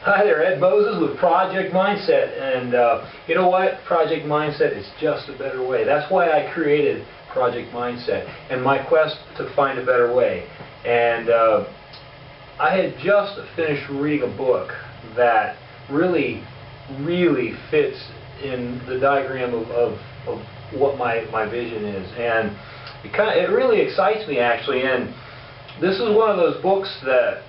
Hi there, Ed Moses with Project Mindset, and you know what? Project Mindset is just a better way. That's why I created Project Mindset and my quest to find a better way. And I had just finished reading a book that really fits in the diagram of what my vision is, and it really excites me actually. And this is one of those books that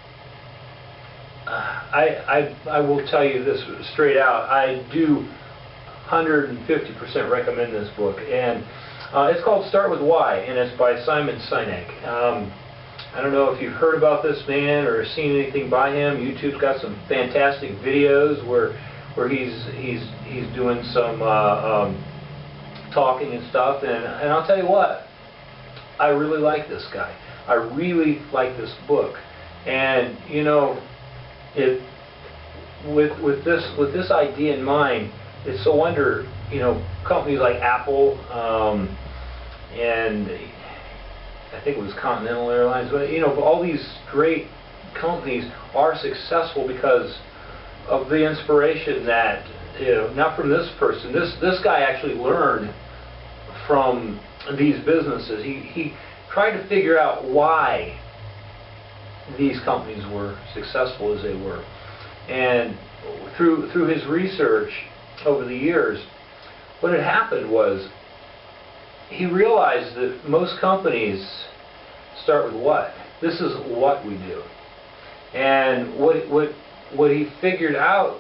I will tell you this straight out. I do 150% recommend this book, and it's called Start With Why, and it's by Simon Sinek. I don't know if you've heard about this man or seen anything by him. YouTube's got some fantastic videos where he's doing some talking and stuff, and I'll tell you what, I really like this guy. I really like this book, and you know, with this idea in mind, it's so wonder, you know, companies like Apple and I think it was Continental Airlines, but you know, all these great companies are successful because of the inspiration that, you know, not from this person. This guy actually learned from these businesses. He tried to figure out why these companies were successful as they were, and through his research over the years, what had happened was he realized that most companies start with what. This is what we do, and what he figured out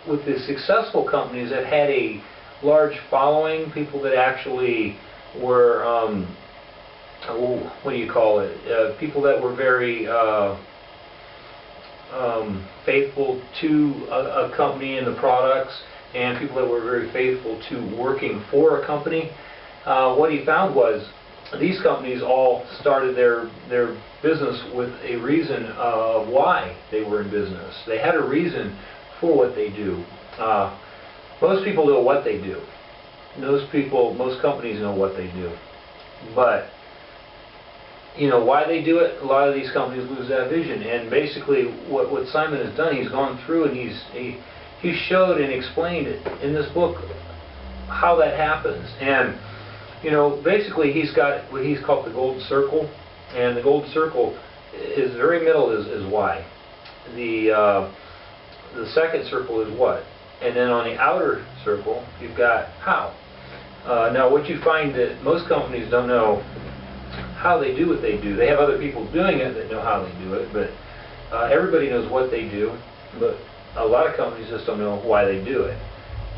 with the successful companies that had a large following, people that actually were what do you call it? People that were very faithful to a company and the products, and people that were very faithful to working for a company. What he found was these companies all started their business with a reason of why they were in business. They had a reason for what they do. Most people know what they do. Most companies know what they do, but you know why they do it. A lot of these companies lose that vision, and basically what Simon has done, he's gone through and he showed and explained it in this book how that happens. And you know, basically he's got what he's called the golden circle, and the golden circle is the very middle is why. The second circle is what, and then on the outer circle you've got how. Now what you find that most companies don't know how they do what they do. They have other people doing it that know how they do it, but everybody knows what they do, but a lot of companies just don't know why they do it.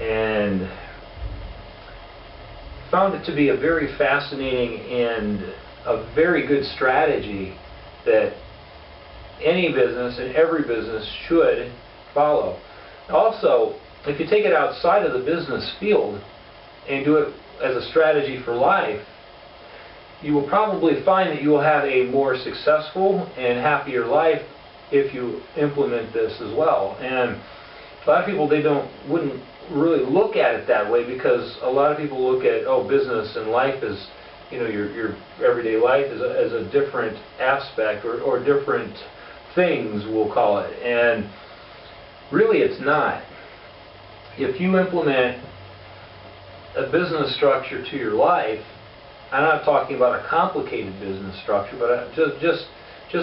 And found it to be a very fascinating and a very good strategy that any business and every business should follow. Also, if you take it outside of the business field and do it as a strategy for life, you will probably find that you will have a more successful and happier life if you implement this as well. And a lot of people, wouldn't really look at it that way, because a lot of people look at, oh, business and life as, you know, your everyday life as a different aspect or different things, we'll call it. And really it's not. If you implement a business structure to your life, I'm not talking about a complicated business structure, but just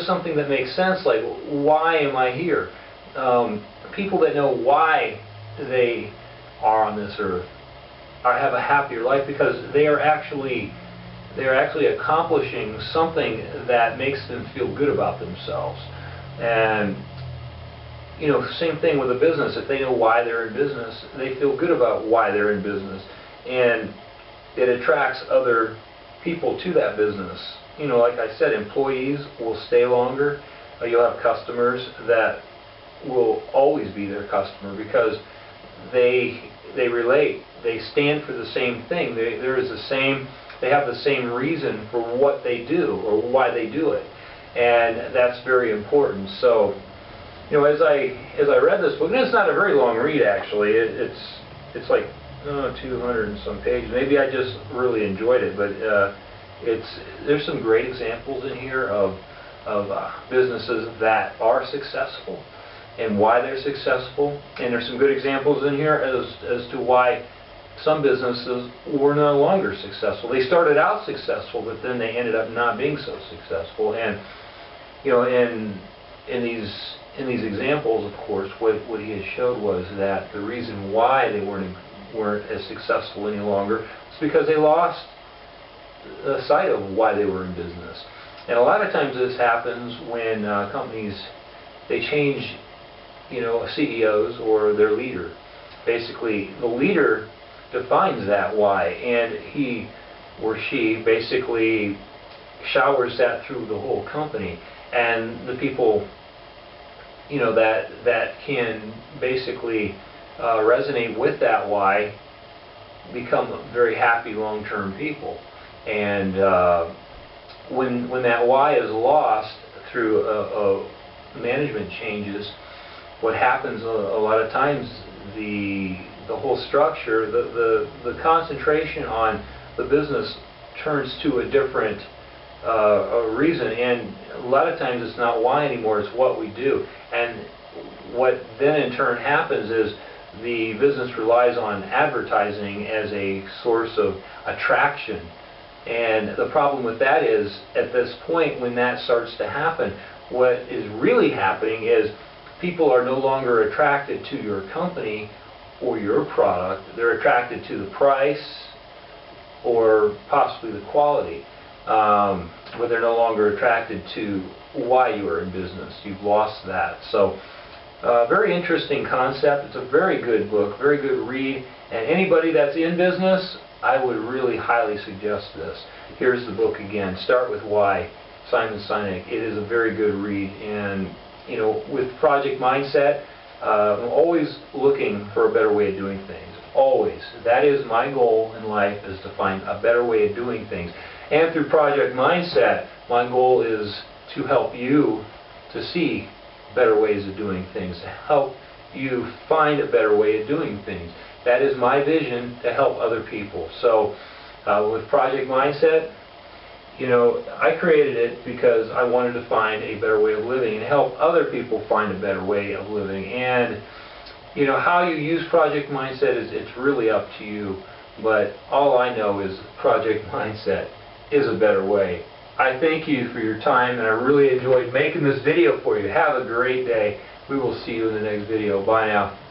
something that makes sense, like, why am I here? People that know why they are on this earth have a happier life, because they are actually accomplishing something that makes them feel good about themselves. And you know, same thing with a business. If they know why they're in business, they feel good about why they're in business, and it attracts other people to that business. You know, like I said, employees will stay longer. You'll have customers that will always be their customer because they relate. They stand for the same thing. They have the same reason for what they do or why they do it, and that's very important. So, you know, as I read this book, and it's not a very long read actually. It's like 200 and some pages. Maybe I just really enjoyed it, but there's some great examples in here of businesses that are successful, and why they're successful. And there's some good examples in here as to why some businesses were no longer successful. They started out successful, but then they ended up not being so successful. And you know, in these examples, of course, what he had showed was that the reason why they weren't as successful any longer was because they lost sight of why they were in business. And a lot of times this happens when companies, they change, you know, CEOs or their leader. Basically, the leader defines that why, and he or she basically showers that through the whole company. And the people, you know, that can basically resonate with that why become very happy long-term people. And when that why is lost through management changes, what happens a lot of times, the whole structure, the concentration on the business turns to a different reason, and a lot of times it's not why anymore, it's what we do. And what then in turn happens is the business relies on advertising as a source of attraction. And the problem with that is, at this point when that starts to happen, what is really happening is people are no longer attracted to your company or your product. They're attracted to the price or possibly the quality. But they're no longer attracted to why you are in business. You've lost that. So, very interesting concept. It's a very good book, very good read. And anybody that's in business, I would really highly suggest this. Here's the book again, Start With Why, Simon Sinek. It is a very good read. And, you know, with Project Mindset, I'm always looking for a better way of doing things. Always. That is my goal in life, is to find a better way of doing things. And through Project Mindset, my goal is to help you to see better ways of doing things, to help you find a better way of doing things. That is my vision, to help other people. So with Project Mindset, you know, I created it because I wanted to find a better way of living and help other people find a better way of living. And you know, how you use Project Mindset it's really up to you. But all I know is Project Mindset is a better way. I thank you for your time, and I really enjoyed making this video for you. Have a great day. We will see you in the next video. Bye now.